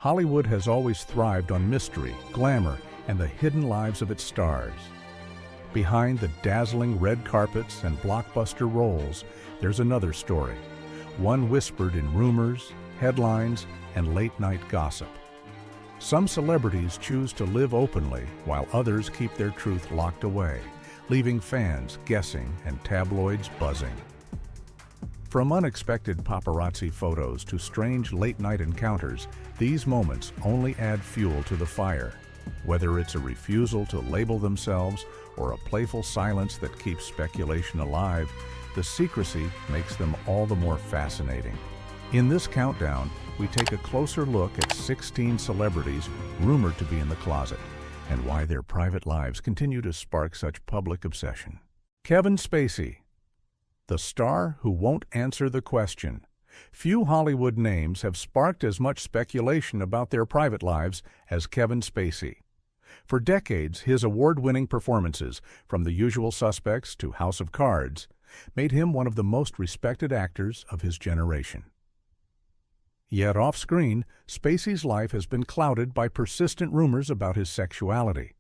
Hollywood has always thrived on mystery, glamour, and the hidden lives of its stars. Behind the dazzling red carpets and blockbuster roles, there's another story, one whispered in rumors, headlines, and late-night gossip. Some celebrities choose to live openly, while others keep their truth locked away, leaving fans guessing and tabloids buzzing. From unexpected paparazzi photos to strange late-night encounters, these moments only add fuel to the fire. Whether it's a refusal to label themselves or a playful silence that keeps speculation alive, the secrecy makes them all the more fascinating. In this countdown, we take a closer look at 16 celebrities rumored to be in the closet and why their private lives continue to spark such public obsession. Kevin Spacey, the star who won't answer the question. Few Hollywood names have sparked as much speculation about their private lives as Kevin Spacey. For decades, his award-winning performances, from The Usual Suspects to House of Cards, made him one of the most respected actors of his generation. Yet off-screen, Spacey's life has been clouded by persistent rumors about his sexuality.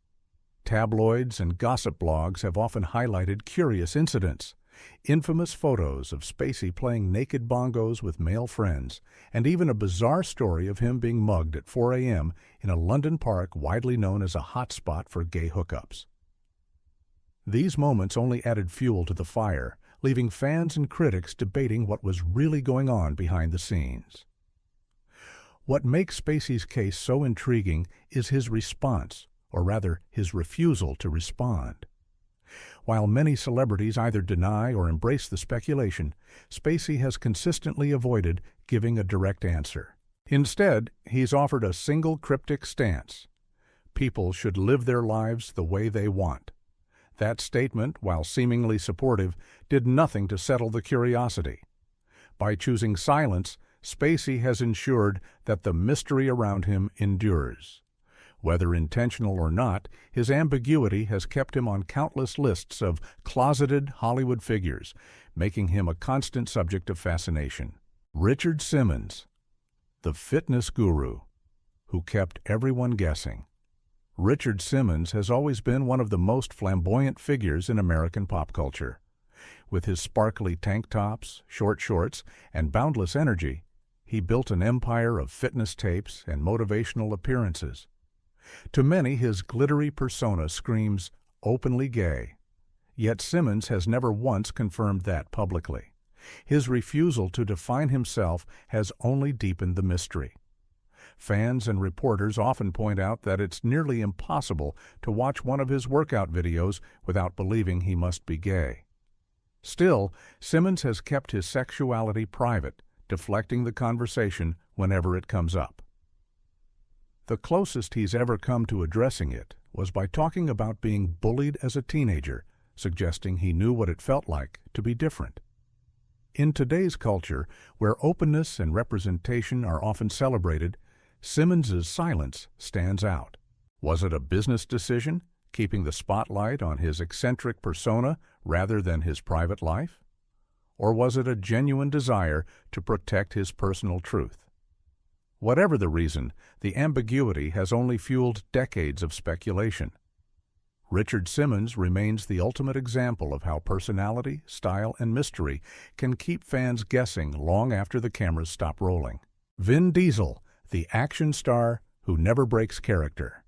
Tabloids and gossip blogs have often highlighted curious incidents, infamous photos of Spacey playing naked bongos with male friends, and even a bizarre story of him being mugged at 4 a.m. in a London park widely known as a hotspot for gay hookups. These moments only added fuel to the fire, leaving fans and critics debating what was really going on behind the scenes. What makes Spacey's case so intriguing is his response, or rather his refusal to respond. While many celebrities either deny or embrace the speculation, Spacey has consistently avoided giving a direct answer. Instead, he's offered a single cryptic stance: people should live their lives the way they want. That statement, while seemingly supportive, did nothing to settle the curiosity. By choosing silence, Spacey has ensured that the mystery around him endures. Whether intentional or not, his ambiguity has kept him on countless lists of closeted Hollywood figures, making him a constant subject of fascination. Richard Simmons, the fitness guru, who kept everyone guessing. Richard Simmons has always been one of the most flamboyant figures in American pop culture. With his sparkly tank tops, short shorts, and boundless energy, he built an empire of fitness tapes and motivational appearances. To many, his glittery persona screams openly gay. Yet Simmons has never once confirmed that publicly. His refusal to define himself has only deepened the mystery. Fans and reporters often point out that it's nearly impossible to watch one of his workout videos without believing he must be gay. Still, Simmons has kept his sexuality private, deflecting the conversation whenever it comes up. The closest he's ever come to addressing it was by talking about being bullied as a teenager, suggesting he knew what it felt like to be different. In today's culture, where openness and representation are often celebrated, Simmons's silence stands out. Was it a business decision, keeping the spotlight on his eccentric persona rather than his private life? Or was it a genuine desire to protect his personal truth? Whatever the reason, the ambiguity has only fueled decades of speculation. Richard Simmons remains the ultimate example of how personality, style, and mystery can keep fans guessing long after the cameras stop rolling. Vin Diesel, the action star who never breaks character.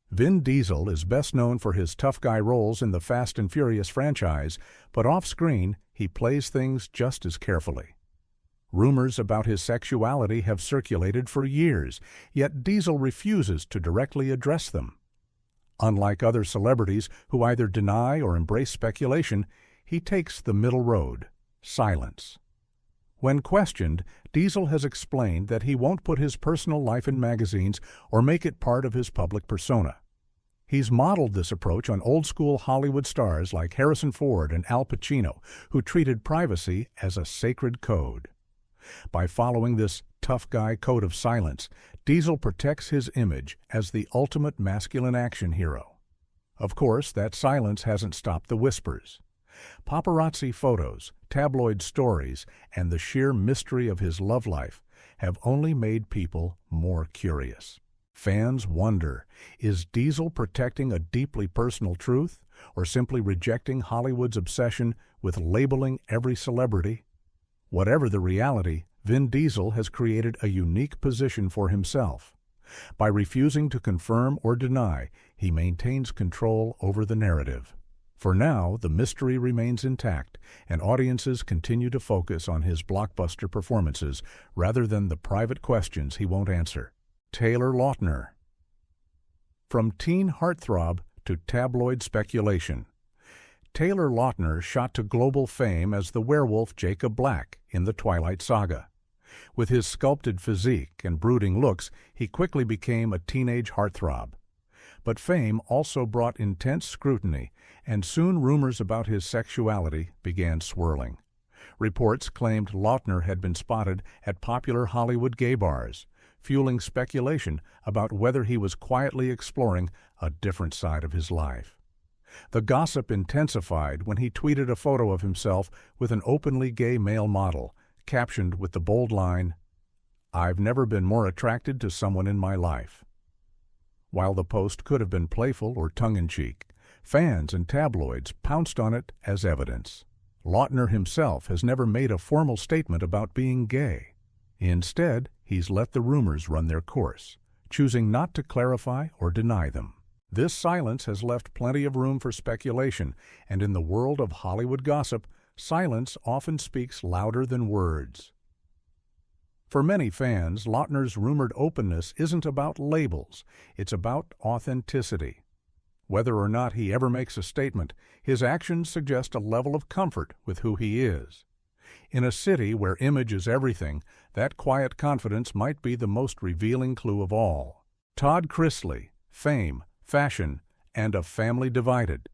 Vin Diesel is best known for his tough guy roles in the Fast and Furious franchise, but off-screen, he plays things just as carefully. Rumors about his sexuality have circulated for years, yet Diesel refuses to directly address them. Unlike other celebrities who either deny or embrace speculation, he takes the middle road: silence. When questioned, Diesel has explained that he won't put his personal life in magazines or make it part of his public persona. He's modeled this approach on old-school Hollywood stars like Harrison Ford and Al Pacino, who treated privacy as a sacred code. By following this tough guy code of silence, Diesel protects his image as the ultimate masculine action hero. Of course, that silence hasn't stopped the whispers. Paparazzi photos, tabloid stories, and the sheer mystery of his love life have only made people more curious. Fans wonder, is Diesel protecting a deeply personal truth, or simply rejecting Hollywood's obsession with labeling every celebrity? Whatever the reality, Vin Diesel has created a unique position for himself. By refusing to confirm or deny, he maintains control over the narrative. For now, the mystery remains intact, and audiences continue to focus on his blockbuster performances rather than the private questions he won't answer. Taylor Lautner. From teen heartthrob to tabloid speculation, Taylor Lautner shot to global fame as the werewolf Jacob Black in the Twilight Saga. With his sculpted physique and brooding looks, he quickly became a teenage heartthrob. But fame also brought intense scrutiny, and soon rumors about his sexuality began swirling. Reports claimed Lautner had been spotted at popular Hollywood gay bars, fueling speculation about whether he was quietly exploring a different side of his life. The gossip intensified when he tweeted a photo of himself with an openly gay male model, captioned with the bold line, "I've never been more attracted to someone in my life." While the post could have been playful or tongue-in-cheek, fans and tabloids pounced on it as evidence. Lautner himself has never made a formal statement about being gay. Instead, he's let the rumors run their course, choosing not to clarify or deny them. This silence has left plenty of room for speculation, and in the world of Hollywood gossip, silence often speaks louder than words. For many fans, Lautner's rumored openness isn't about labels, it's about authenticity. Whether or not he ever makes a statement, his actions suggest a level of comfort with who he is. In a city where image is everything, that quiet confidence might be the most revealing clue of all. Todd Chrisley, fame, fashion, and a family divided.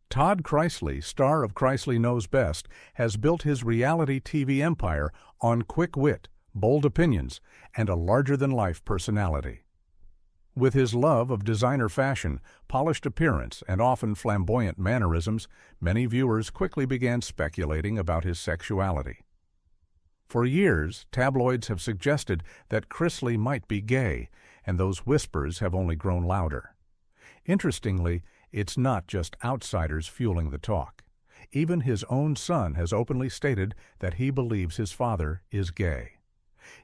Todd Chrisley, star of Chrisley Knows Best, has built his reality TV empire on quick wit, bold opinions, and a larger-than-life personality. With his love of designer fashion, polished appearance, and often flamboyant mannerisms, many viewers quickly began speculating about his sexuality. For years, tabloids have suggested that Chrisley might be gay, and those whispers have only grown louder. Interestingly, it's not just outsiders fueling the talk. Even his own son has openly stated that he believes his father is gay.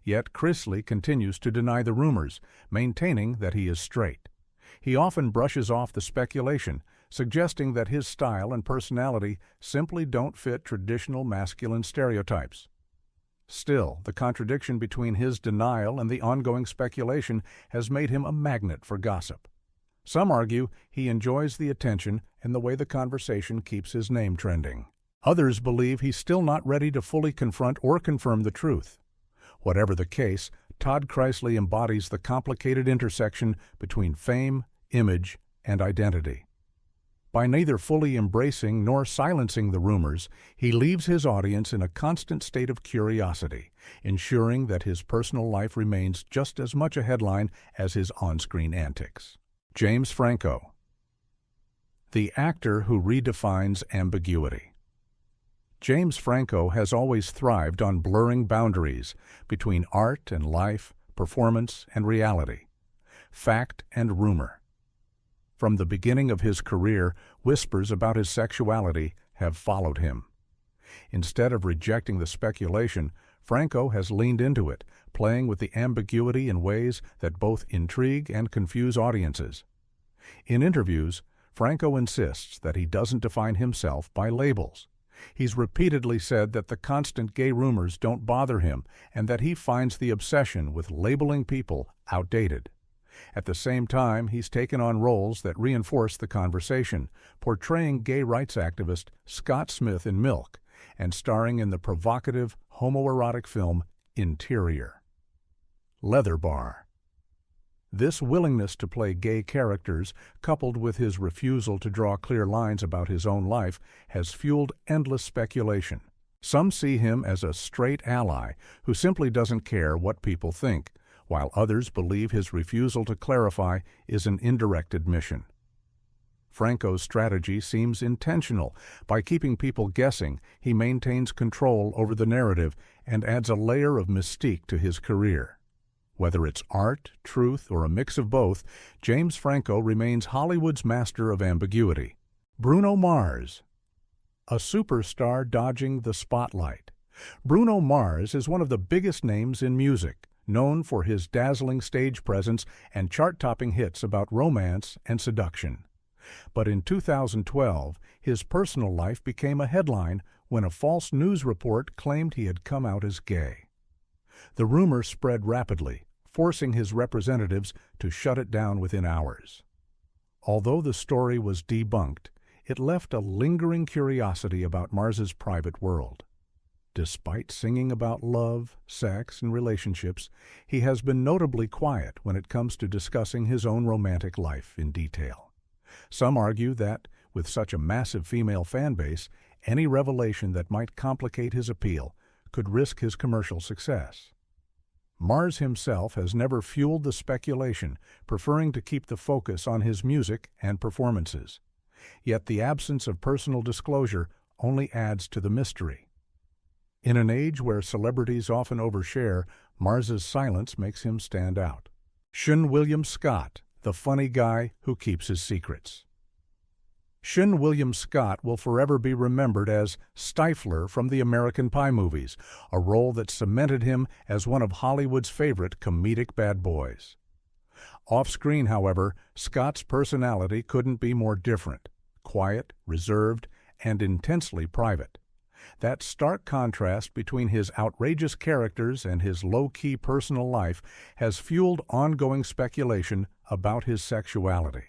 Yet Chrisley continues to deny the rumors, maintaining that he is straight. He often brushes off the speculation, suggesting that his style and personality simply don't fit traditional masculine stereotypes. Still, the contradiction between his denial and the ongoing speculation has made him a magnet for gossip. Some argue he enjoys the attention and the way the conversation keeps his name trending. Others believe he's still not ready to fully confront or confirm the truth. Whatever the case, Todd Chrisley embodies the complicated intersection between fame, image, and identity. By neither fully embracing nor silencing the rumors, he leaves his audience in a constant state of curiosity, ensuring that his personal life remains just as much a headline as his on-screen antics. James Franco. The actor who redefines ambiguity. James Franco has always thrived on blurring boundaries between art and life, performance and reality, fact and rumor. From the beginning of his career, whispers about his sexuality have followed him. Instead of rejecting the speculation, Franco has leaned into it, playing with the ambiguity in ways that both intrigue and confuse audiences. In interviews, Franco insists that he doesn't define himself by labels. He's repeatedly said that the constant gay rumors don't bother him and that he finds the obsession with labeling people outdated. At the same time, he's taken on roles that reinforce the conversation, portraying gay rights activist Scott Smith in Milk and starring in the provocative homoerotic film Interior. Leather Bar. This willingness to play gay characters, coupled with his refusal to draw clear lines about his own life, has fueled endless speculation. Some see him as a straight ally who simply doesn't care what people think, while others believe his refusal to clarify is an indirect admission. Franco's strategy seems intentional. By keeping people guessing, he maintains control over the narrative and adds a layer of mystique to his career. Whether it's art, truth, or a mix of both, James Franco remains Hollywood's master of ambiguity. Bruno Mars, a superstar dodging the spotlight. Bruno Mars is one of the biggest names in music, known for his dazzling stage presence and chart-topping hits about romance and seduction. But in 2012, his personal life became a headline when a false news report claimed he had come out as gay. The rumor spread rapidly, forcing his representatives to shut it down within hours. Although the story was debunked, it left a lingering curiosity about Mars's private world. Despite singing about love, sex, and relationships, he has been notably quiet when it comes to discussing his own romantic life in detail. Some argue that, with such a massive female fan base, any revelation that might complicate his appeal could risk his commercial success. Mars himself has never fueled the speculation, preferring to keep the focus on his music and performances. Yet the absence of personal disclosure only adds to the mystery. In an age where celebrities often overshare, Mars's silence makes him stand out. Seann William Scott, the funny guy who keeps his secrets. Seann William Scott will forever be remembered as Stifler from the American Pie movies, a role that cemented him as one of Hollywood's favorite comedic bad boys. Off-screen, however, Scott's personality couldn't be more different, quiet, reserved, and intensely private. That stark contrast between his outrageous characters and his low-key personal life has fueled ongoing speculation about his sexuality.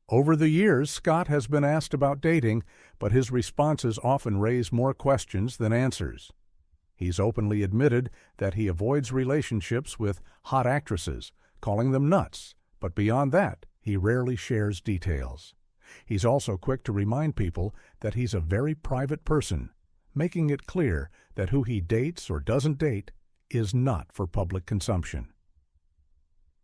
Over the years, Scott has been asked about dating, but his responses often raise more questions than answers. He's openly admitted that he avoids relationships with hot actresses, calling them nuts, but beyond that, he rarely shares details. He's also quick to remind people that he's a very private person, making it clear that who he dates or doesn't date is not for public consumption.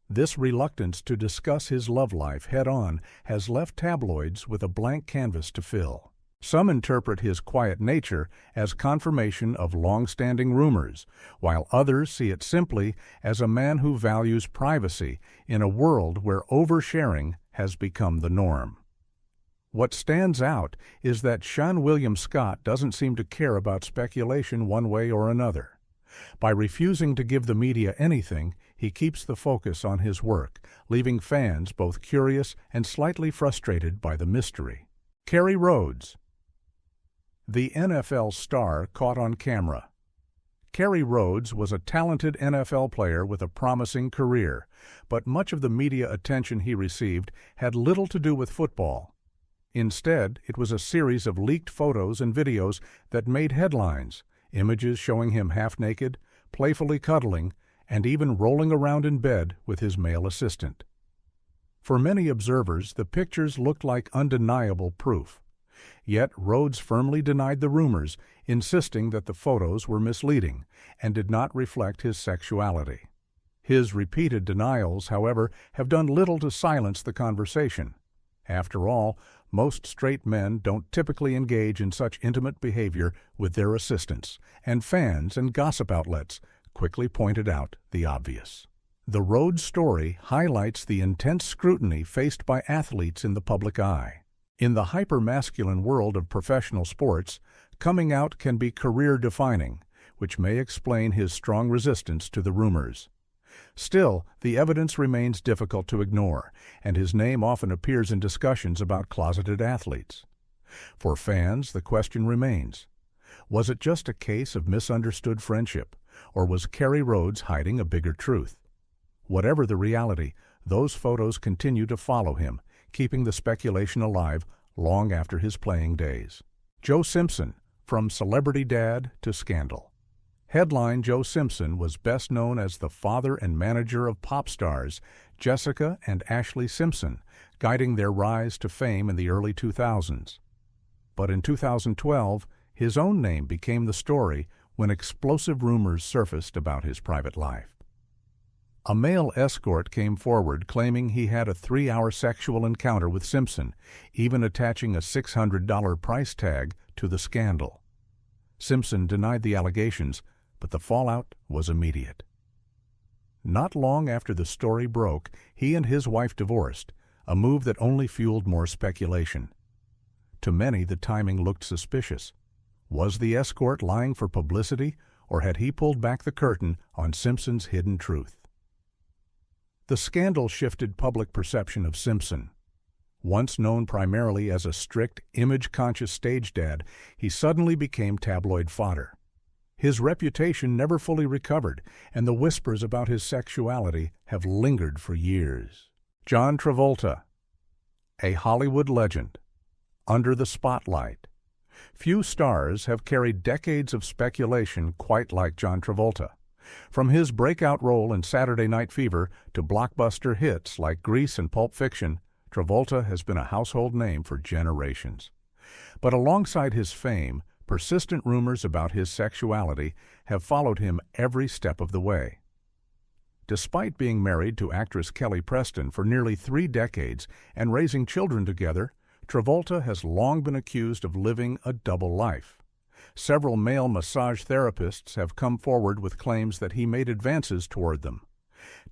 This reluctance to discuss his love life head-on has left tabloids with a blank canvas to fill. Some interpret his quiet nature as confirmation of long-standing rumors, while others see it simply as a man who values privacy in a world where oversharing has become the norm. What stands out is that Seann William Scott doesn't seem to care about speculation one way or another. By refusing to give the media anything, he keeps the focus on his work, leaving fans both curious and slightly frustrated by the mystery. Kerry Rhodes, the NFL star caught on camera. Kerry Rhodes was a talented NFL player with a promising career, but much of the media attention he received had little to do with football. Instead, it was a series of leaked photos and videos that made headlines, images showing him half-naked, playfully cuddling, and even rolling around in bed with his male assistant. For many observers, the pictures looked like undeniable proof. Yet Rhodes firmly denied the rumors, insisting that the photos were misleading and did not reflect his sexuality. His repeated denials, however, have done little to silence the conversation. After all, most straight men don't typically engage in such intimate behavior with their assistants, and fans and gossip outlets quickly pointed out the obvious. The Rhodes story highlights the intense scrutiny faced by athletes in the public eye. In the hyper-masculine world of professional sports, coming out can be career-defining, which may explain his strong resistance to the rumors. Still, the evidence remains difficult to ignore, and his name often appears in discussions about closeted athletes. For fans, the question remains, was it just a case of misunderstood friendship, or was Kerry Rhodes hiding a bigger truth? Whatever the reality, those photos continue to follow him, keeping the speculation alive long after his playing days. Joe Simpson, from celebrity dad to scandal. Headline: Joe Simpson was best known as the father and manager of pop stars Jessica and Ashley Simpson, guiding their rise to fame in the early 2000s. But in 2012, his own name became the story when explosive rumors surfaced about his private life. A male escort came forward claiming he had a 3-hour sexual encounter with Simpson, even attaching a $600 price tag to the scandal. Simpson denied the allegations, but the fallout was immediate. Not long after the story broke, he and his wife divorced, a move that only fueled more speculation. To many, the timing looked suspicious. Was the escort lying for publicity, or had he pulled back the curtain on Simpson's hidden truth? The scandal shifted public perception of Simpson. Once known primarily as a strict, image-conscious stage dad, he suddenly became tabloid fodder. His reputation never fully recovered, and the whispers about his sexuality have lingered for years. John Travolta, a Hollywood legend, under the spotlight. Few stars have carried decades of speculation quite like John Travolta. From his breakout role in Saturday Night Fever to blockbuster hits like Grease and Pulp Fiction, Travolta has been a household name for generations. But alongside his fame, persistent rumors about his sexuality have followed him every step of the way. Despite being married to actress Kelly Preston for nearly 3 decades and raising children together, Travolta has long been accused of living a double life. Several male massage therapists have come forward with claims that he made advances toward them.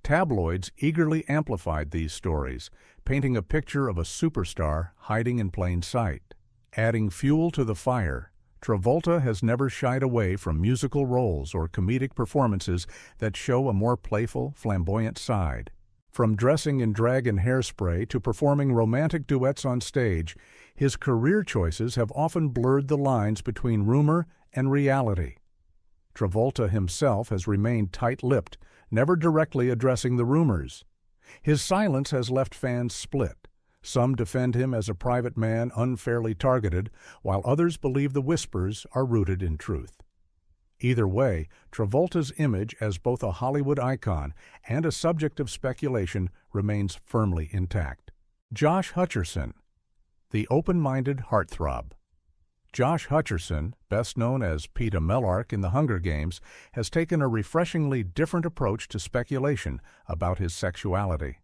Tabloids eagerly amplified these stories, painting a picture of a superstar hiding in plain sight. Adding fuel to the fire, Travolta has never shied away from musical roles or comedic performances that show a more playful, flamboyant side. From dressing in drag and hairspray to performing romantic duets on stage, his career choices have often blurred the lines between rumor and reality. Travolta himself has remained tight-lipped, never directly addressing the rumors. His silence has left fans split. Some defend him as a private man unfairly targeted, while others believe the whispers are rooted in truth. Either way, Travolta's image as both a Hollywood icon and a subject of speculation remains firmly intact. Josh Hutcherson, the open-minded heartthrob. Josh Hutcherson, best known as Peeta Mellark in The Hunger Games, has taken a refreshingly different approach to speculation about his sexuality.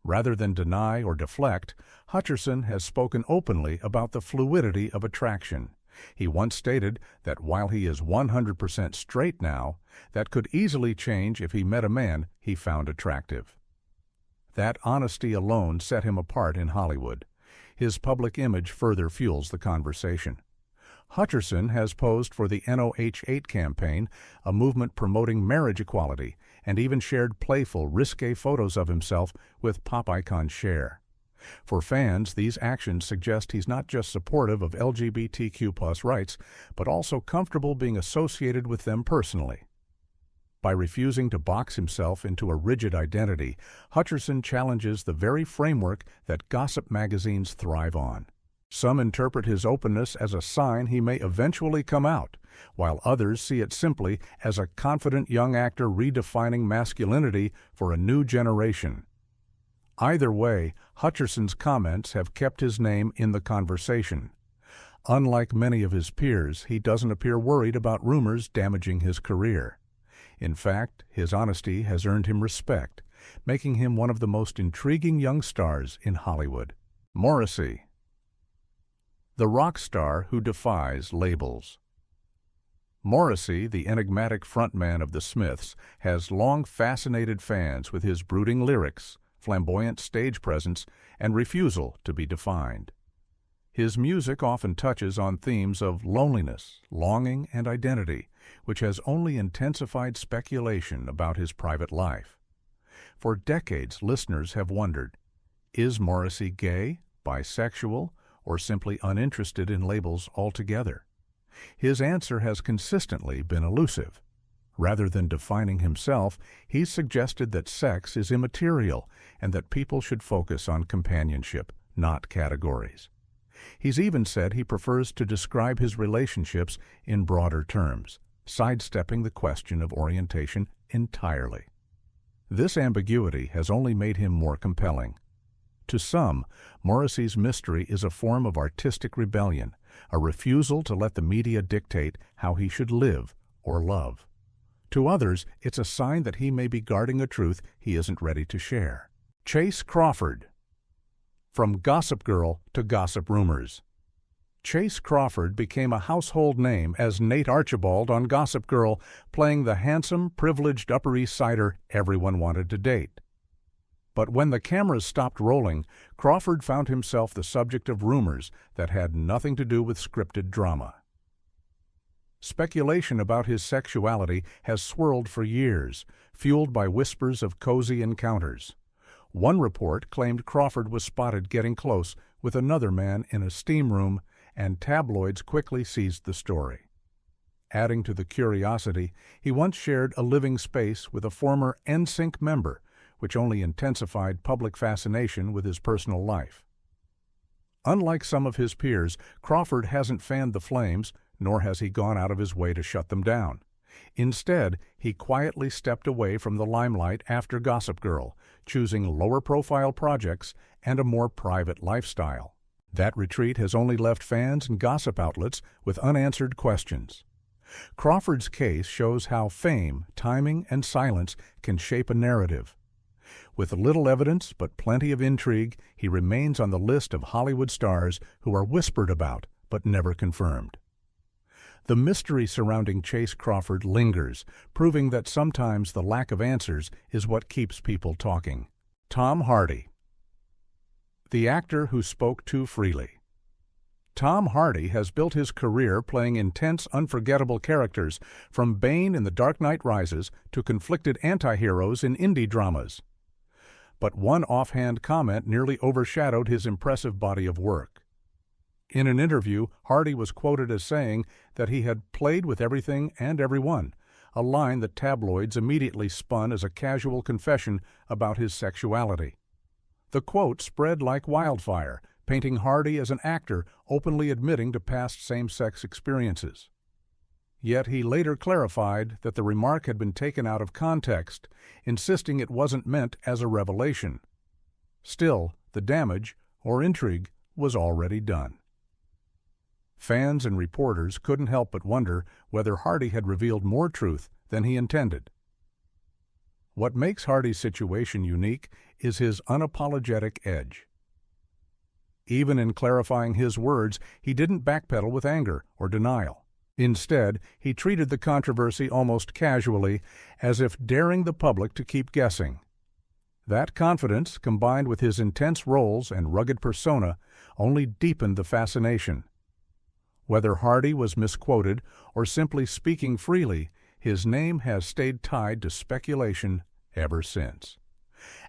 Rather than deny or deflect, Hutcherson has spoken openly about the fluidity of attraction. He once stated that while he is 100% straight now, that could easily change if he met a man he found attractive. That honesty alone set him apart in Hollywood. His public image further fuels the conversation. Hutcherson has posed for the NOH8 campaign, a movement promoting marriage equality, and even shared playful, risque photos of himself with pop icon Cher. For fans, these actions suggest he's not just supportive of LGBTQ+ rights, but also comfortable being associated with them personally. By refusing to box himself into a rigid identity, Hutcherson challenges the very framework that gossip magazines thrive on. Some interpret his openness as a sign he may eventually come out, while others see it simply as a confident young actor redefining masculinity for a new generation. Either way, Hutcherson's comments have kept his name in the conversation. Unlike many of his peers, he doesn't appear worried about rumors damaging his career. In fact, his honesty has earned him respect, making him one of the most intriguing young stars in Hollywood. Morrissey, the rock star who defies labels. Morrissey, the enigmatic frontman of the Smiths, has long fascinated fans with his brooding lyrics, flamboyant stage presence, and refusal to be defined. His music often touches on themes of loneliness, longing, and identity, which has only intensified speculation about his private life. For decades, listeners have wondered, is Morrissey gay, bisexual, or simply uninterested in labels altogether? His answer has consistently been elusive. Rather than defining himself, he's suggested that sex is immaterial and that people should focus on companionship, not categories. He's even said he prefers to describe his relationships in broader terms, sidestepping the question of orientation entirely. This ambiguity has only made him more compelling. To some, Morrissey's mystery is a form of artistic rebellion, a refusal to let the media dictate how he should live or love. To others, it's a sign that he may be guarding a truth he isn't ready to share. Chace Crawford. From Gossip Girl to Gossip Rumors. Chace Crawford became a household name as Nate Archibald on Gossip Girl, playing the handsome, privileged Upper East Sider everyone wanted to date. But when the cameras stopped rolling, Crawford found himself the subject of rumors that had nothing to do with scripted drama. Speculation about his sexuality has swirled for years, fueled by whispers of cozy encounters. One report claimed Crawford was spotted getting close with another man in a steam room, and tabloids quickly seized the story. Adding to the curiosity, he once shared a living space with a former NSYNC member, which only intensified public fascination with his personal life. Unlike some of his peers, Crawford hasn't fanned the flames, nor has he gone out of his way to shut them down. Instead, he quietly stepped away from the limelight after Gossip Girl, choosing lower-profile projects and a more private lifestyle. That retreat has only left fans and gossip outlets with unanswered questions. Crawford's case shows how fame, timing, and silence can shape a narrative. With little evidence but plenty of intrigue, he remains on the list of Hollywood stars who are whispered about but never confirmed. The mystery surrounding Chace Crawford lingers, proving that sometimes the lack of answers is what keeps people talking. Tom Hardy. The actor who spoke too freely. Tom Hardy has built his career playing intense, unforgettable characters, from Bane in The Dark Knight Rises to conflicted anti-heroes in indie dramas. But one offhand comment nearly overshadowed his impressive body of work. In an interview, Hardy was quoted as saying that he had played with everything and everyone, a line that tabloids immediately spun as a casual confession about his sexuality. The quote spread like wildfire, painting Hardy as an actor openly admitting to past same-sex experiences. Yet he later clarified that the remark had been taken out of context, insisting it wasn't meant as a revelation. Still, the damage, or intrigue, was already done. Fans and reporters couldn't help but wonder whether Hardy had revealed more truth than he intended. What makes Hardy's situation unique is his unapologetic edge. Even in clarifying his words, he didn't backpedal with anger or denial. Instead, he treated the controversy almost casually, as if daring the public to keep guessing. That confidence, combined with his intense roles and rugged persona, only deepened the fascination. Whether Hardy was misquoted or simply speaking freely, his name has stayed tied to speculation ever since.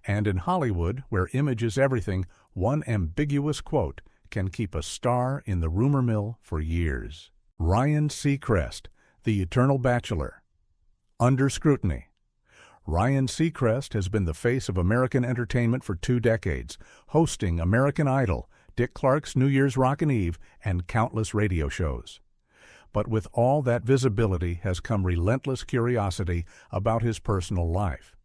And in Hollywood, where image is everything, one ambiguous quote can keep a star in the rumor mill for years. Ryan Seacrest, the Eternal Bachelor. Under scrutiny. Ryan Seacrest has been the face of American entertainment for 2 decades, hosting American Idol, Dick Clark's New Year's Rockin' Eve, and countless radio shows. But with all that visibility has come relentless curiosity about his personal life.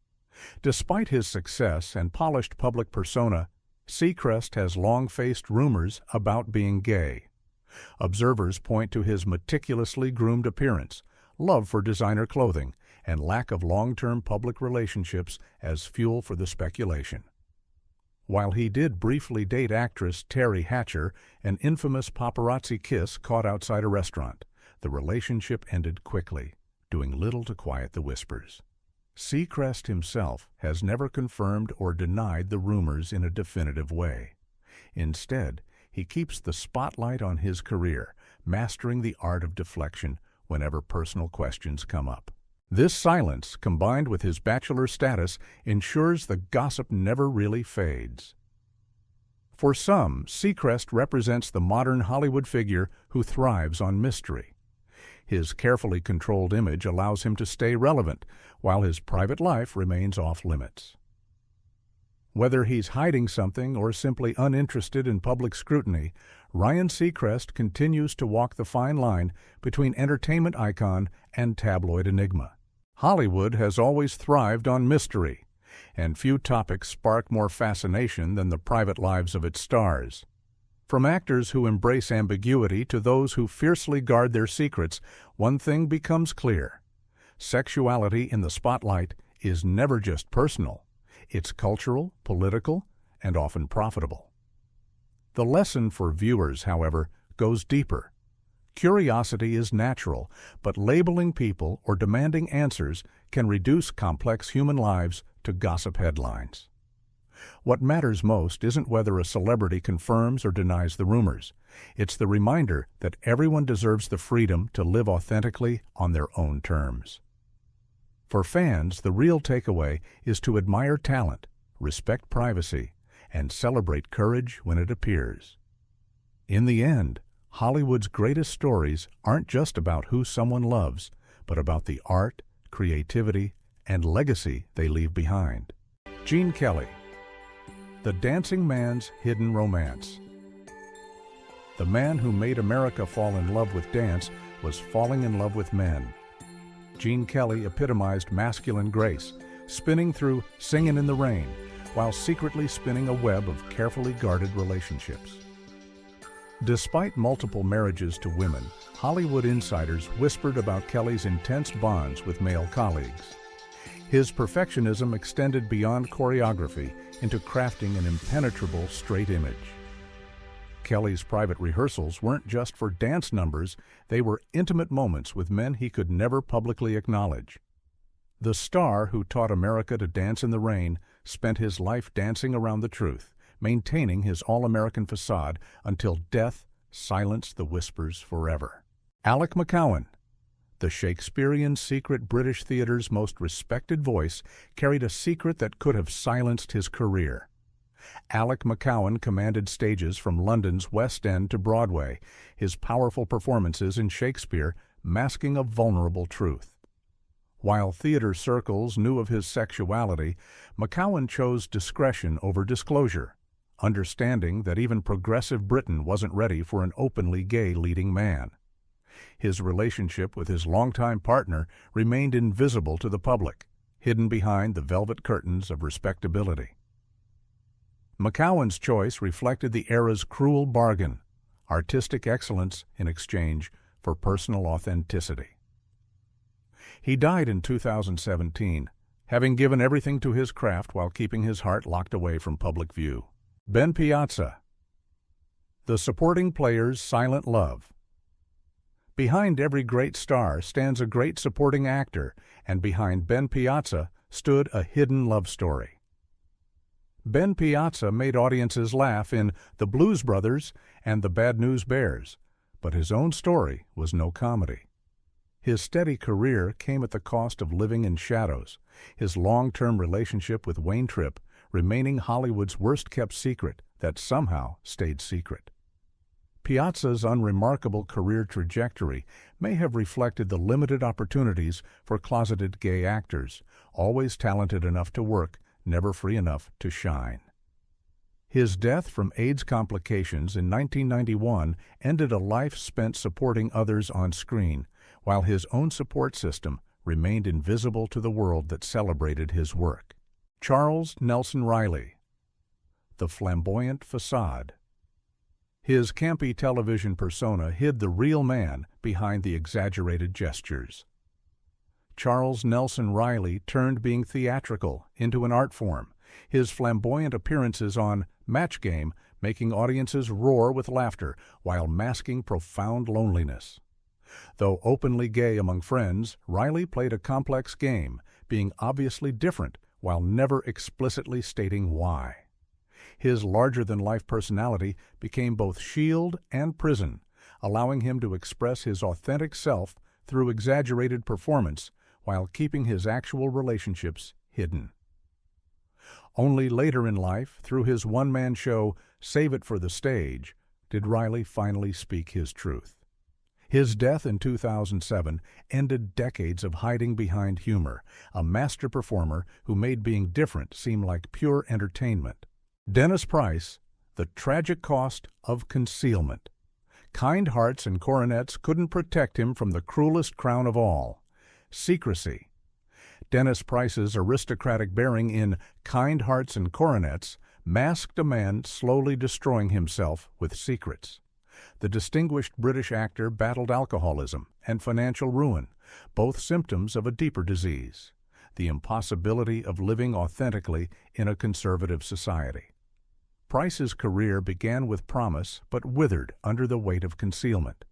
Despite his success and polished public persona, Seacrest has long faced rumors about being gay. Observers point to his meticulously groomed appearance, love for designer clothing, and lack of long-term public relationships as fuel for the speculation. While he did briefly date actress Terry Hatcher, an infamous paparazzi kiss caught outside a restaurant, the relationship ended quickly, doing little to quiet the whispers. Seacrest himself has never confirmed or denied the rumors in a definitive way. Instead, he keeps the spotlight on his career, mastering the art of deflection whenever personal questions come up. This silence, combined with his bachelor status, ensures the gossip never really fades. For some, Seacrest represents the modern Hollywood figure who thrives on mystery. His carefully controlled image allows him to stay relevant, while his private life remains off-limits. Whether he's hiding something or simply uninterested in public scrutiny, Ryan Seacrest continues to walk the fine line between entertainment icon and tabloid enigma. Hollywood has always thrived on mystery, and few topics spark more fascination than the private lives of its stars. From actors who embrace ambiguity to those who fiercely guard their secrets, one thing becomes clear. sexuality in the spotlight is never just personal. It's cultural, political, and often profitable. The lesson for viewers, however, goes deeper. Curiosity is natural, but labeling people or demanding answers can reduce complex human lives to gossip headlines. What matters most isn't whether a celebrity confirms or denies the rumors. It's the reminder that everyone deserves the freedom to live authentically on their own terms. For fans, the real takeaway is to admire talent, respect privacy, and celebrate courage when it appears. In the end, Hollywood's greatest stories aren't just about who someone loves, but about the art, creativity, and legacy they leave behind. Gene Kelly, the dancing man's hidden romance. The man who made America fall in love with dance was falling in love with men. Gene Kelly epitomized masculine grace, spinning through Singin' in the Rain, while secretly spinning a web of carefully guarded relationships. Despite multiple marriages to women, Hollywood insiders whispered about Kelly's intense bonds with male colleagues. His perfectionism extended beyond choreography into crafting an impenetrable straight image. Kelly's private rehearsals weren't just for dance numbers, they were intimate moments with men he could never publicly acknowledge. The star who taught America to dance in the rain spent his life dancing around the truth, maintaining his all-American facade until death silenced the whispers forever. Alec McCowan, the Shakespearean secret British theater's most respected voice, carried a secret that could have silenced his career. Alec McCowan commanded stages from London's West End to Broadway, his powerful performances in Shakespeare masking a vulnerable truth. While theater circles knew of his sexuality, McCowan chose discretion over disclosure, understanding that even progressive Britain wasn't ready for an openly gay leading man. His relationship with his longtime partner remained invisible to the public, hidden behind the velvet curtains of respectability. McCowan's choice reflected the era's cruel bargain, artistic excellence in exchange for personal authenticity. He died in 2017, having given everything to his craft while keeping his heart locked away from public view. Ben Piazza, the supporting player's silent love. Behind every great star stands a great supporting actor, and behind Ben Piazza stood a hidden love story. Ben Piazza made audiences laugh in The Blues Brothers and The Bad News Bears, but his own story was no comedy. His steady career came at the cost of living in shadows, his long-term relationship with Wayne Tripp remaining Hollywood's worst-kept secret that somehow stayed secret. Piazza's unremarkable career trajectory may have reflected the limited opportunities for closeted gay actors, always talented enough to work, never free enough to shine. His death from AIDS complications in 1991 ended a life spent supporting others on screen, while his own support system remained invisible to the world that celebrated his work. Charles Nelson Reilly, the flamboyant facade. His campy television persona hid the real man behind the exaggerated gestures. Charles Nelson Reilly turned being theatrical into an art form, his flamboyant appearances on Match Game making audiences roar with laughter while masking profound loneliness. Though openly gay among friends, Reilly played a complex game, being obviously different while never explicitly stating why. His larger-than-life personality became both shield and prison, allowing him to express his authentic self through exaggerated performance while keeping his actual relationships hidden. Only later in life, through his one-man show, Save It for the Stage, did Reilly finally speak his truth. His death in 2007 ended decades of hiding behind humor, a master performer who made being different seem like pure entertainment. Dennis Price, the tragic cost of concealment. Kind hearts and coronets couldn't protect him from the cruelest crown of all, secrecy. Dennis Price's aristocratic bearing in Kind Hearts and Coronets masked a man slowly destroying himself with secrets. The distinguished British actor battled alcoholism and financial ruin both symptoms of a deeper disease, the impossibility of living authentically in a conservative society. Price's career began with promise but withered under the weight of concealment.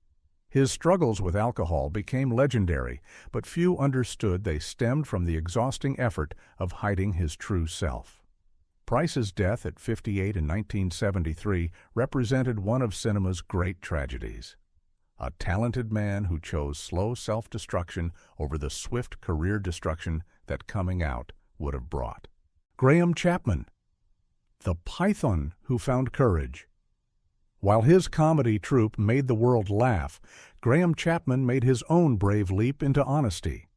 His struggles with alcohol became legendary, but few understood they stemmed from the exhausting effort of hiding his true self. Price's death at 58 in 1973 represented one of cinema's great tragedies. A talented man who chose slow self-destruction over the swift career destruction that coming out would have brought. Graham Chapman, the python who found courage. While his comedy troupe made the world laugh, Graham Chapman made his own brave leap into honesty.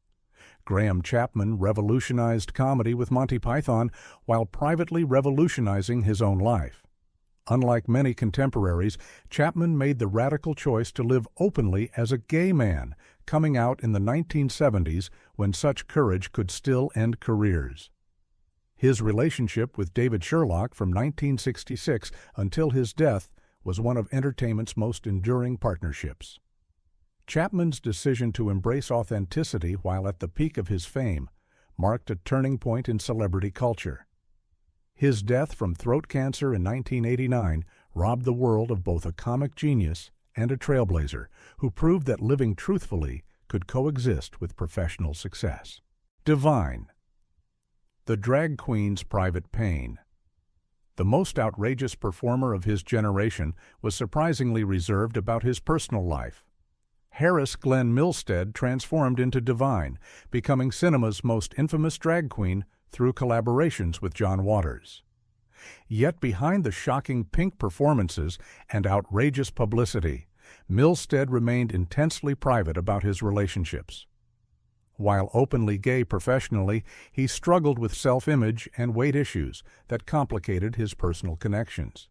Graham Chapman revolutionized comedy with Monty Python while privately revolutionizing his own life. Unlike many contemporaries, Chapman made the radical choice to live openly as a gay man, coming out in the 1970s when such courage could still end careers. His relationship with David Sherlock from 1966 until his death was one of entertainment's most enduring partnerships. Chapman's decision to embrace authenticity while at the peak of his fame marked a turning point in celebrity culture. His death from throat cancer in 1989 robbed the world of both a comic genius and a trailblazer who proved that living truthfully could coexist with professional success. Divine, the drag queen's private pain. The most outrageous performer of his generation was surprisingly reserved about his personal life. Harris Glenn Milstead transformed into Divine, becoming cinema's most infamous drag queen through collaborations with John Waters. Yet behind the shocking pink performances and outrageous publicity, Milstead remained intensely private about his relationships. While openly gay professionally, he struggled with self-image and weight issues that complicated his personal connections.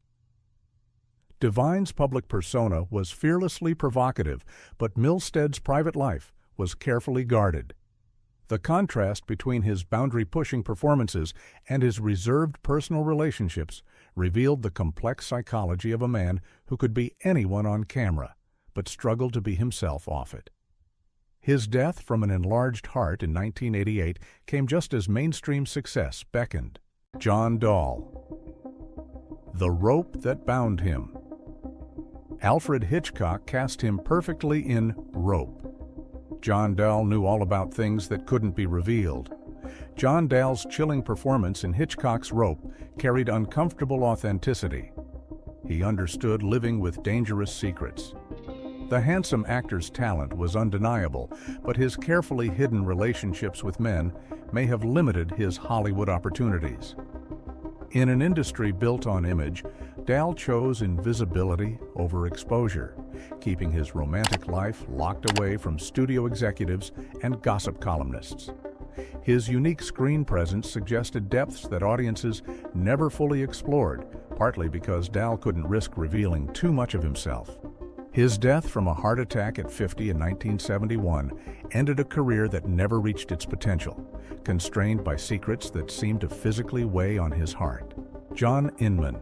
Divine's public persona was fearlessly provocative, but Milstead's private life was carefully guarded. The contrast between his boundary-pushing performances and his reserved personal relationships revealed the complex psychology of a man who could be anyone on camera, but struggled to be himself off it. His death from an enlarged heart in 1988 came just as mainstream success beckoned. John Dahl, the rope that bound him. Alfred Hitchcock cast him perfectly in Rope. John Dahl knew all about things that couldn't be revealed. John Dahl's chilling performance in Hitchcock's Rope carried uncomfortable authenticity. He understood living with dangerous secrets. The handsome actor's talent was undeniable, but his carefully hidden relationships with men may have limited his Hollywood opportunities. In an industry built on image, Dahl chose invisibility over exposure, keeping his romantic life locked away from studio executives and gossip columnists. His unique screen presence suggested depths that audiences never fully explored, partly because Dahl couldn't risk revealing too much of himself. His death from a heart attack at 50 in 1971 ended a career that never reached its potential, constrained by secrets that seemed to physically weigh on his heart. John Inman,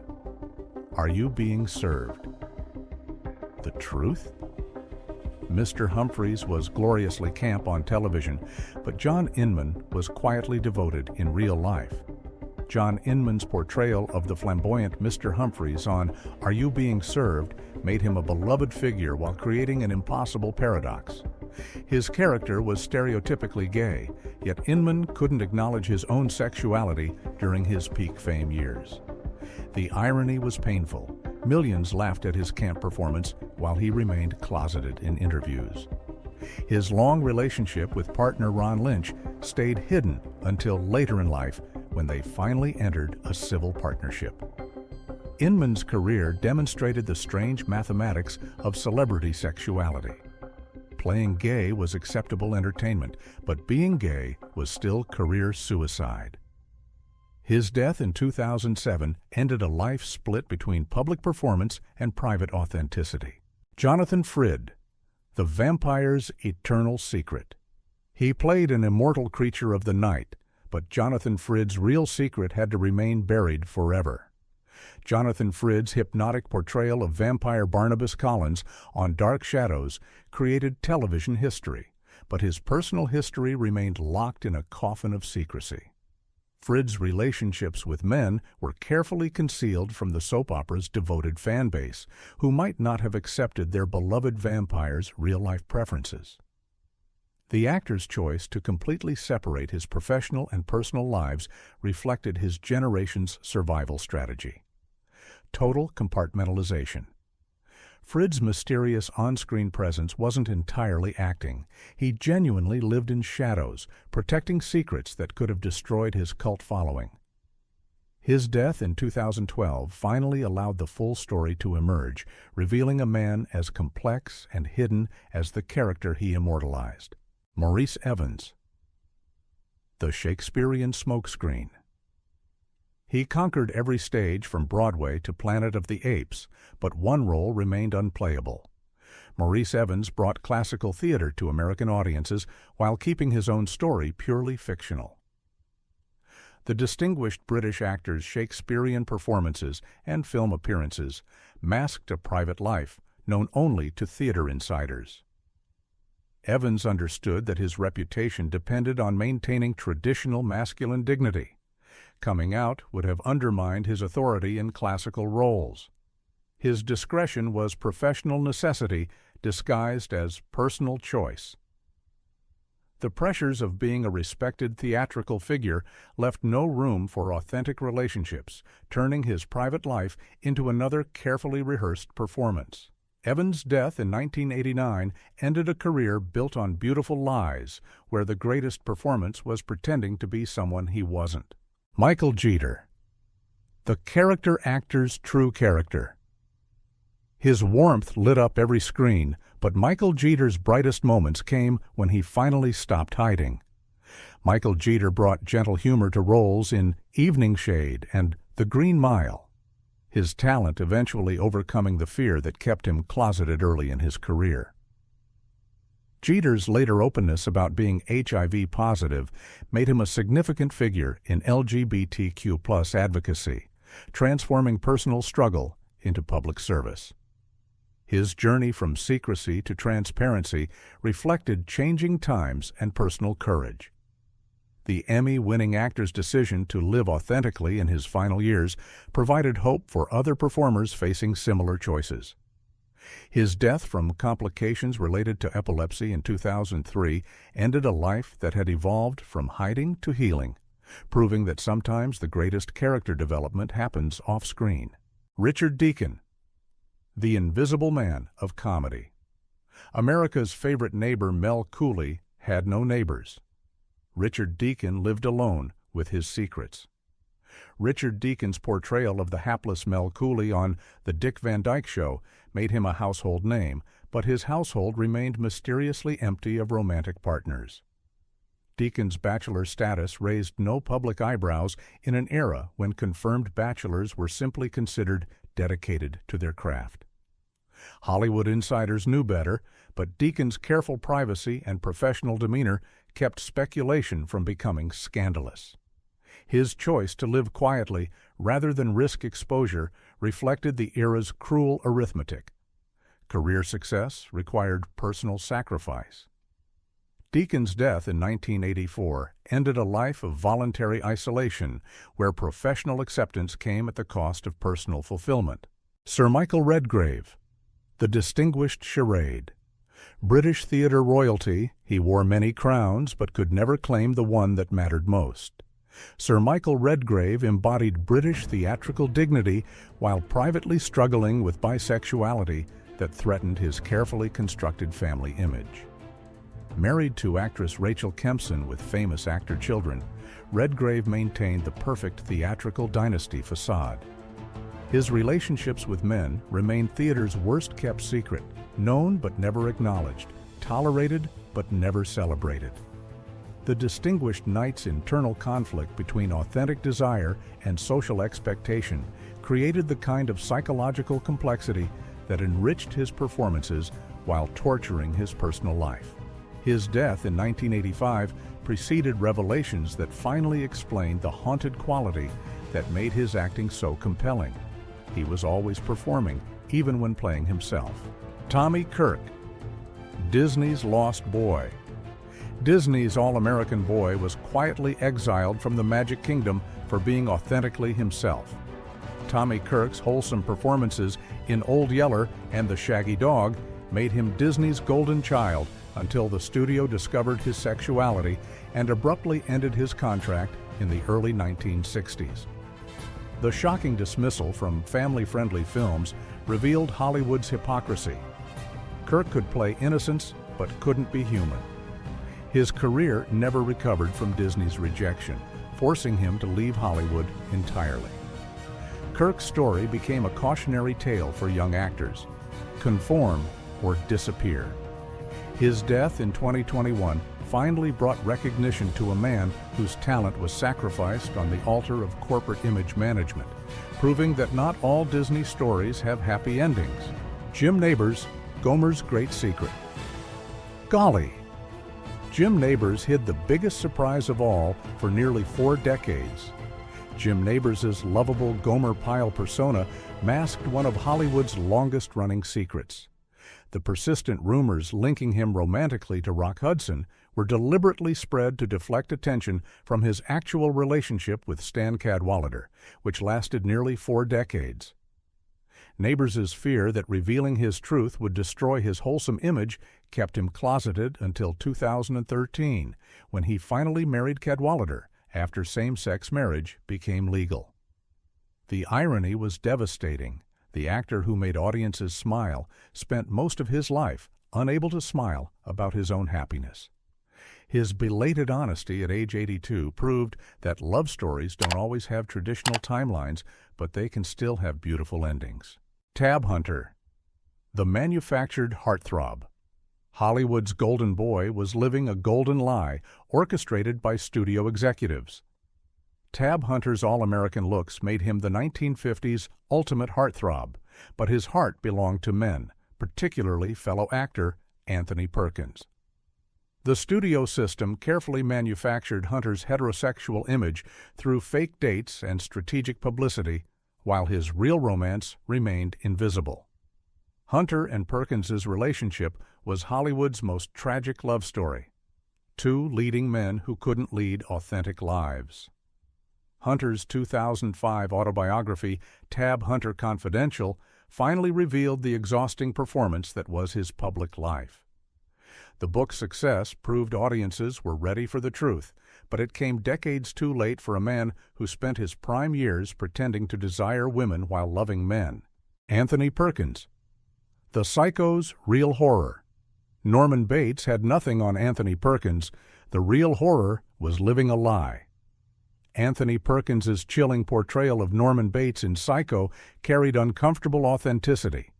Are You Being Served? The truth? Mr. Humphries was gloriously camp on television, but John Inman was quietly devoted in real life. John Inman's portrayal of the flamboyant Mr. Humphries on Are You Being Served made him a beloved figure while creating an impossible paradox. His character was stereotypically gay, yet Inman couldn't acknowledge his own sexuality during his peak fame years. The irony was painful. Millions laughed at his camp performance while he remained closeted in interviews. His long relationship with partner Ron Lynch stayed hidden until later in life when they finally entered a civil partnership. Inman's career demonstrated the strange mathematics of celebrity sexuality. Playing gay was acceptable entertainment, but being gay was still career suicide. His death in 2007 ended a life split between public performance and private authenticity. Jonathan Frid, The Vampire's Eternal Secret. He played an immortal creature of the night, but Jonathan Frid's real secret had to remain buried forever. Jonathan Frid's hypnotic portrayal of vampire Barnabas Collins on Dark Shadows created television history, but his personal history remained locked in a coffin of secrecy. Frid's relationships with men were carefully concealed from the soap opera's devoted fan base, who might not have accepted their beloved vampire's real-life preferences. The actor's choice to completely separate his professional and personal lives reflected his generation's survival strategy. Total compartmentalization. Frid's mysterious on-screen presence wasn't entirely acting. He genuinely lived in shadows, protecting secrets that could have destroyed his cult following. His death in 2012 finally allowed the full story to emerge, revealing a man as complex and hidden as the character he immortalized. Maurice Evans. The Shakespearean Smokescreen. He conquered every stage from Broadway to Planet of the Apes, but one role remained unplayable. Maurice Evans brought classical theater to American audiences while keeping his own story purely fictional. The distinguished British actor's Shakespearean performances and film appearances masked a private life known only to theater insiders. Evans understood that his reputation depended on maintaining traditional masculine dignity. Coming out would have undermined his authority in classical roles. His discretion was professional necessity disguised as personal choice. The pressures of being a respected theatrical figure left no room for authentic relationships, turning his private life into another carefully rehearsed performance. Evans' death in 1989 ended a career built on beautiful lies, where the greatest performance was pretending to be someone he wasn't. Michael Jeter. The character actor's true character. His warmth lit up every screen, but Michael Jeter's brightest moments came when he finally stopped hiding. Michael Jeter brought gentle humor to roles in Evening Shade and The Green Mile, his talent eventually overcoming the fear that kept him closeted early in his career. Jeter's later openness about being HIV positive made him a significant figure in LGBTQ+ advocacy, transforming personal struggle into public service. His journey from secrecy to transparency reflected changing times and personal courage. The Emmy-winning actor's decision to live authentically in his final years provided hope for other performers facing similar choices. His death from complications related to epilepsy in 2003 ended a life that had evolved from hiding to healing, proving that sometimes the greatest character development happens off-screen. Richard Deacon. The Invisible Man of comedy. America's favorite neighbor Mel Cooley had no neighbors. Richard Deacon lived alone with his secrets. Richard Deacon's portrayal of the hapless Mel Cooley on The Dick Van Dyke Show made him a household name, but his household remained mysteriously empty of romantic partners. Deacon's bachelor status raised no public eyebrows in an era when confirmed bachelors were simply considered dedicated to their craft. Hollywood insiders knew better, but Deacon's careful privacy and professional demeanor kept speculation from becoming scandalous. His choice to live quietly rather than risk exposure reflected the era's cruel arithmetic. Career success required personal sacrifice. Deacon's death in 1984 ended a life of voluntary isolation where professional acceptance came at the cost of personal fulfillment. Sir Michael Redgrave. The Distinguished Charade. British theatre royalty, he wore many crowns but could never claim the one that mattered most. Sir Michael Redgrave embodied British theatrical dignity while privately struggling with bisexuality that threatened his carefully constructed family image. Married to actress Rachel Kempson with famous actor children, Redgrave maintained the perfect theatrical dynasty facade. His relationships with men remained theater's worst-kept secret, known but never acknowledged, tolerated but never celebrated. The distinguished knight's internal conflict between authentic desire and social expectation created the kind of psychological complexity that enriched his performances while torturing his personal life. His death in 1985 preceded revelations that finally explained the haunted quality that made his acting so compelling. He was always performing, even when playing himself. Tommy Kirk. Disney's Lost Boy. Disney's All-American Boy was quietly exiled from the Magic Kingdom for being authentically himself. Tommy Kirk's wholesome performances in Old Yeller and The Shaggy Dog made him Disney's golden child until the studio discovered his sexuality and abruptly ended his contract in the early 1960s. The shocking dismissal from family-friendly films revealed Hollywood's hypocrisy. Kirk could play innocence, but couldn't be human. His career never recovered from Disney's rejection, forcing him to leave Hollywood entirely. Kirk's story became a cautionary tale for young actors: conform or disappear. His death in 2021 finally brought recognition to a man whose talent was sacrificed on the altar of corporate image management, proving that not all Disney stories have happy endings. Jim Nabors, Gomer's great secret. Golly! Jim Nabors hid the biggest surprise of all for nearly 4 decades. Jim Nabors' lovable Gomer Pyle persona masked one of Hollywood's longest-running secrets. The persistent rumors linking him romantically to Rock Hudson were deliberately spread to deflect attention from his actual relationship with Stan Cadwallader, which lasted nearly 4 decades. Nabors' fear that revealing his truth would destroy his wholesome image kept him closeted until 2013, when he finally married Cadwallader after same-sex marriage became legal. The irony was devastating. The actor who made audiences smile spent most of his life unable to smile about his own happiness. His belated honesty at age 82 proved that love stories don't always have traditional timelines, but they can still have beautiful endings. Tab Hunter, the manufactured heartthrob. Hollywood's golden boy was living a golden lie orchestrated by studio executives. Tab Hunter's all-American looks made him the 1950s ultimate heartthrob, but his heart belonged to men, particularly fellow actor Anthony Perkins. The studio system carefully manufactured Hunter's heterosexual image through fake dates and strategic publicity, while his real romance remained invisible. Hunter and Perkins's relationship was Hollywood's most tragic love story. 2 leading men who couldn't lead authentic lives. Hunter's 2005 autobiography, Tab Hunter Confidential, finally revealed the exhausting performance that was his public life. The book's success proved audiences were ready for the truth, but it came decades too late for a man who spent his prime years pretending to desire women while loving men. Anthony Perkins, the psycho's real horror. Norman Bates had nothing on Anthony Perkins. The real horror was living a lie. Anthony Perkins's chilling portrayal of Norman Bates in Psycho carried uncomfortable authenticity.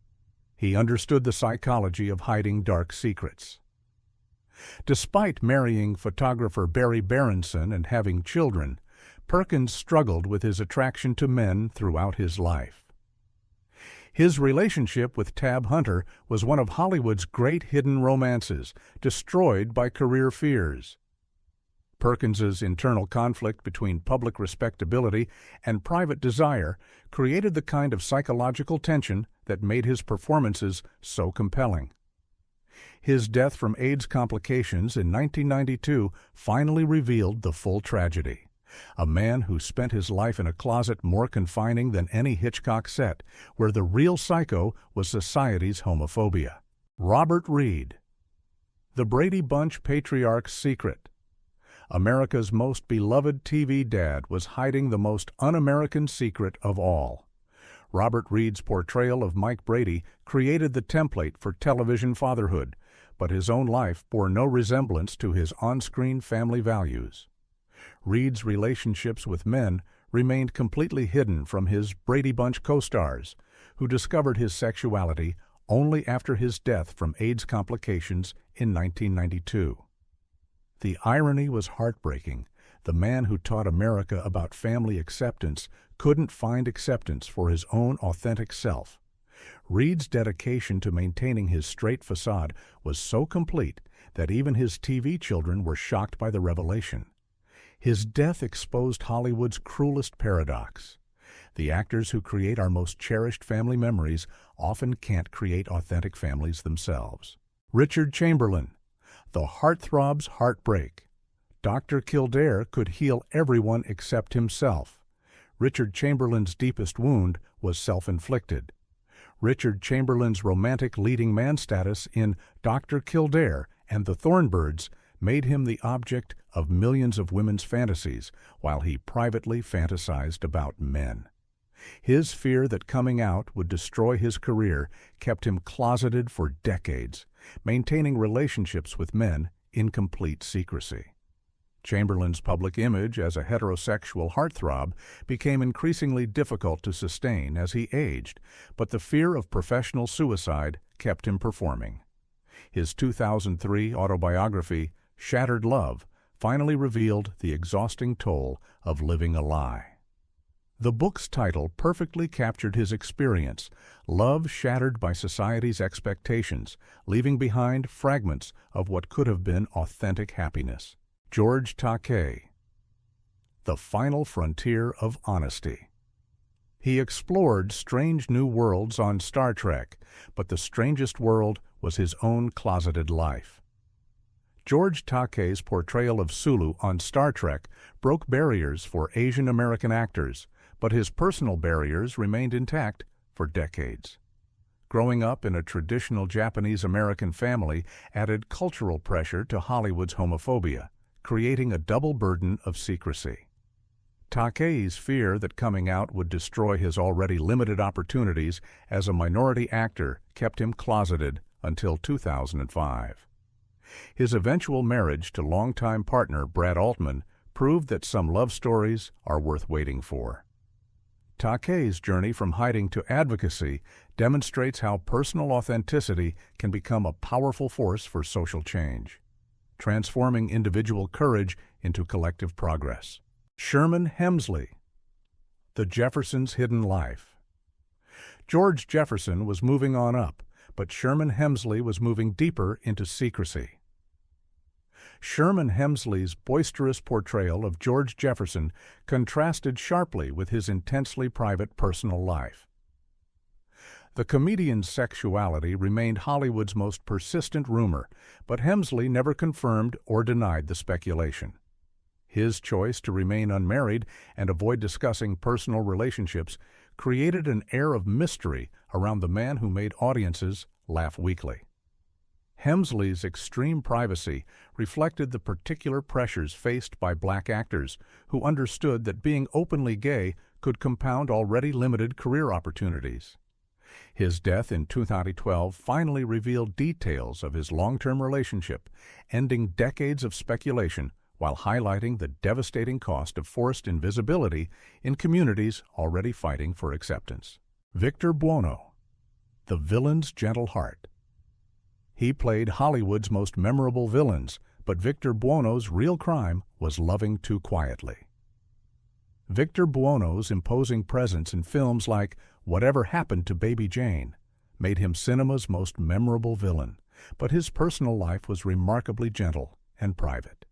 He understood the psychology of hiding dark secrets. Despite marrying photographer Barry Berenson and having children, Perkins struggled with his attraction to men throughout his life. His relationship with Tab Hunter was one of Hollywood's great hidden romances, destroyed by career fears. Perkins's internal conflict between public respectability and private desire created the kind of psychological tension that made his performances so compelling. His death from AIDS complications in 1992 finally revealed the full tragedy. A man who spent his life in a closet more confining than any Hitchcock set, where the real psycho was society's homophobia. Robert Reed, the Brady Bunch patriarch's secret. America's most beloved TV dad was hiding the most un-American secret of all. Robert Reed's portrayal of Mike Brady created the template for television fatherhood, but his own life bore no resemblance to his on-screen family values. Reed's relationships with men remained completely hidden from his Brady Bunch co-stars, who discovered his sexuality only after his death from AIDS complications in 1992. The irony was heartbreaking. The man who taught America about family acceptance couldn't find acceptance for his own authentic self. Reed's dedication to maintaining his straight facade was so complete that even his TV children were shocked by the revelation. His death exposed Hollywood's cruelest paradox. The actors who create our most cherished family memories often can't create authentic families themselves. Richard Chamberlain, The heartthrob's heartbreak. Dr. Kildare could heal everyone except himself. Richard Chamberlain's deepest wound was self-inflicted. Richard Chamberlain's romantic leading man status in Dr. Kildare and the Thornbirds made him the object of millions of women's fantasies, while he privately fantasized about men. His fear that coming out would destroy his career kept him closeted for decades, maintaining relationships with men in complete secrecy. Chamberlain's public image as a heterosexual heartthrob became increasingly difficult to sustain as he aged, but the fear of professional suicide kept him performing. His 2003 autobiography, Shattered Love, finally revealed the exhausting toll of living a lie. The book's title perfectly captured his experience, love shattered by society's expectations, leaving behind fragments of what could have been authentic happiness. George Takei. The Final Frontier of Honesty. He explored strange new worlds on Star Trek, but the strangest world was his own closeted life. George Takei's portrayal of Sulu on Star Trek broke barriers for Asian American actors, but his personal barriers remained intact for decades. Growing up in a traditional Japanese-American family added cultural pressure to Hollywood's homophobia, creating a double burden of secrecy. Takei's fear that coming out would destroy his already limited opportunities as a minority actor kept him closeted until 2005. His eventual marriage to longtime partner Brad Altman proved that some love stories are worth waiting for. Takei's journey from hiding to advocacy demonstrates how personal authenticity can become a powerful force for social change, transforming individual courage into collective progress. Sherman Hemsley. The Jeffersons' Hidden Life. George Jefferson was moving on up, but Sherman Hemsley was moving deeper into secrecy. Sherman Hemsley's boisterous portrayal of George Jefferson contrasted sharply with his intensely private personal life. The comedian's sexuality remained Hollywood's most persistent rumor, but Hemsley never confirmed or denied the speculation. His choice to remain unmarried and avoid discussing personal relationships created an air of mystery around the man who made audiences laugh weakly. Hemsley's extreme privacy reflected the particular pressures faced by black actors who understood that being openly gay could compound already limited career opportunities. His death in 2012 finally revealed details of his long-term relationship, ending decades of speculation while highlighting the devastating cost of forced invisibility in communities already fighting for acceptance. Victor Buono. The Villain's Gentle Heart. He played Hollywood's most memorable villains, but Victor Buono's real crime was loving too quietly. Victor Buono's imposing presence in films like Whatever Happened to Baby Jane made him cinema's most memorable villain, but his personal life was remarkably gentle and private.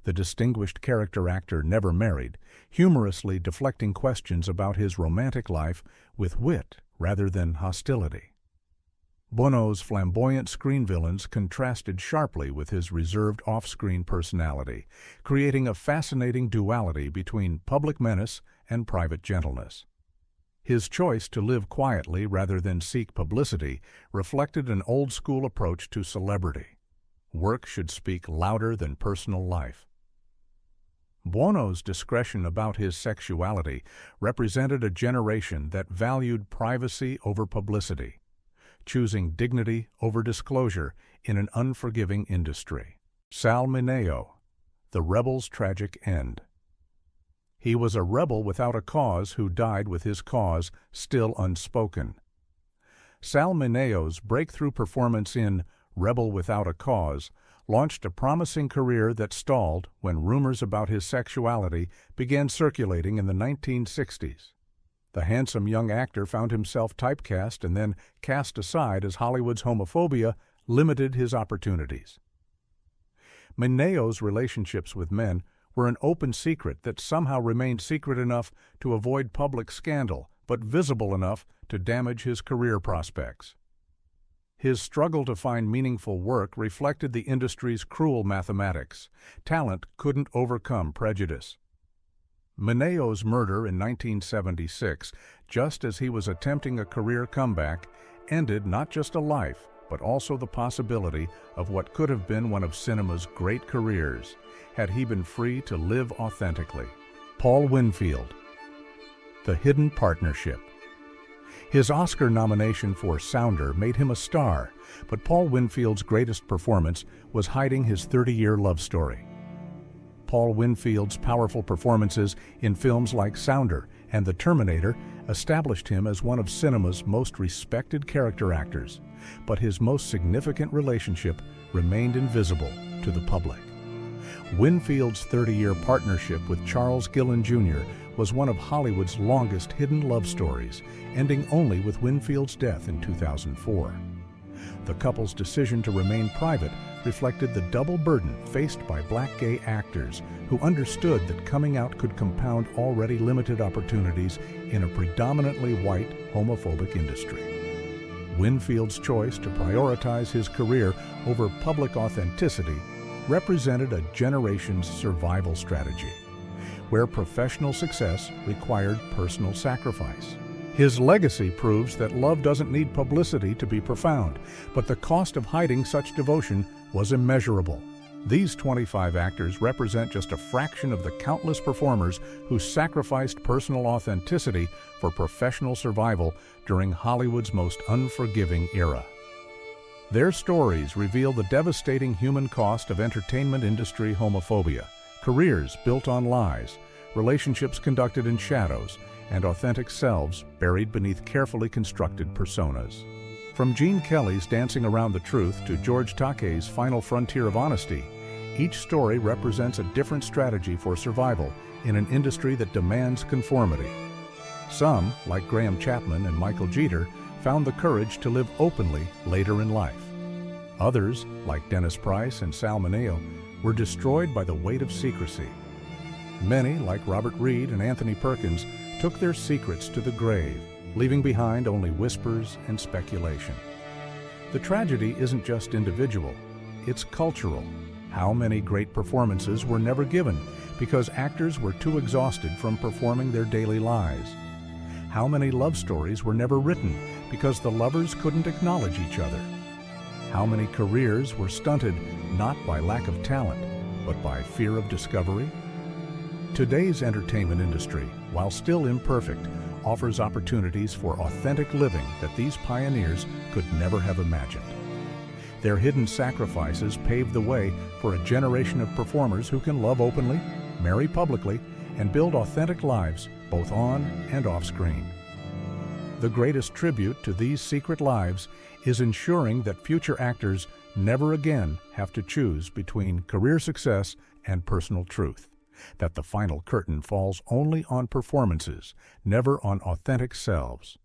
The distinguished character actor never married, humorously deflecting questions about his romantic life with wit rather than hostility. Buono's flamboyant screen villains contrasted sharply with his reserved off-screen personality, creating a fascinating duality between public menace and private gentleness. His choice to live quietly rather than seek publicity reflected an old-school approach to celebrity. Work should speak louder than personal life. Buono's discretion about his sexuality represented a generation that valued privacy over publicity, choosing dignity over disclosure in an unforgiving industry. Sal Mineo. The Rebel's Tragic End. He was a rebel without a cause who died with his cause still unspoken. Sal Mineo's breakthrough performance in Rebel Without a Cause launched a promising career that stalled when rumors about his sexuality began circulating in the 1960s. The handsome young actor found himself typecast and then cast aside as Hollywood's homophobia limited his opportunities. Mineo's relationships with men were an open secret that somehow remained secret enough to avoid public scandal, but visible enough to damage his career prospects. His struggle to find meaningful work reflected the industry's cruel mathematics. Talent couldn't overcome prejudice. Mineo's murder in 1976, just as he was attempting a career comeback, ended not just a life, but also the possibility of what could have been one of cinema's great careers, had he been free to live authentically. Paul Winfield. The Hidden Partnership. His Oscar nomination for Sounder made him a star, but Paul Winfield's greatest performance was hiding his 30-year love story. Paul Winfield's powerful performances in films like Sounder and The Terminator established him as one of cinema's most respected character actors, but his most significant relationship remained invisible to the public. Winfield's 30-year partnership with Charles Gillen Jr. was one of Hollywood's longest hidden love stories, ending only with Winfield's death in 2004. The couple's decision to remain private reflected the double burden faced by black gay actors who understood that coming out could compound already limited opportunities in a predominantly white, homophobic industry. Winfield's choice to prioritize his career over public authenticity represented a generation's survival strategy, where professional success required personal sacrifice. His legacy proves that love doesn't need publicity to be profound, but the cost of hiding such devotion was immeasurable. These 25 actors represent just a fraction of the countless performers who sacrificed personal authenticity for professional survival during Hollywood's most unforgiving era. Their stories reveal the devastating human cost of entertainment industry homophobia, careers built on lies, relationships conducted in shadows, and authentic selves buried beneath carefully constructed personas. From Gene Kelly's Dancing Around the Truth to George Takei's Final Frontier of Honesty, each story represents a different strategy for survival in an industry that demands conformity. Some, like Graham Chapman and Michael Jeter, found the courage to live openly later in life. Others, like Dennis Price and Sal Mineo, were destroyed by the weight of secrecy. Many, like Robert Reed and Anthony Perkins, took their secrets to the grave, leaving behind only whispers and speculation. The tragedy isn't just individual, it's cultural. How many great performances were never given because actors were too exhausted from performing their daily lives? How many love stories were never written because the lovers couldn't acknowledge each other? How many careers were stunted not by lack of talent, but by fear of discovery? Today's entertainment industry, while still imperfect, offers opportunities for authentic living that these pioneers could never have imagined. Their hidden sacrifices paved the way for a generation of performers who can love openly, marry publicly, and build authentic lives both on and off screen. The greatest tribute to these secret lives is ensuring that future actors never again have to choose between career success and personal truth, that the final curtain falls only on performances, never on authentic selves.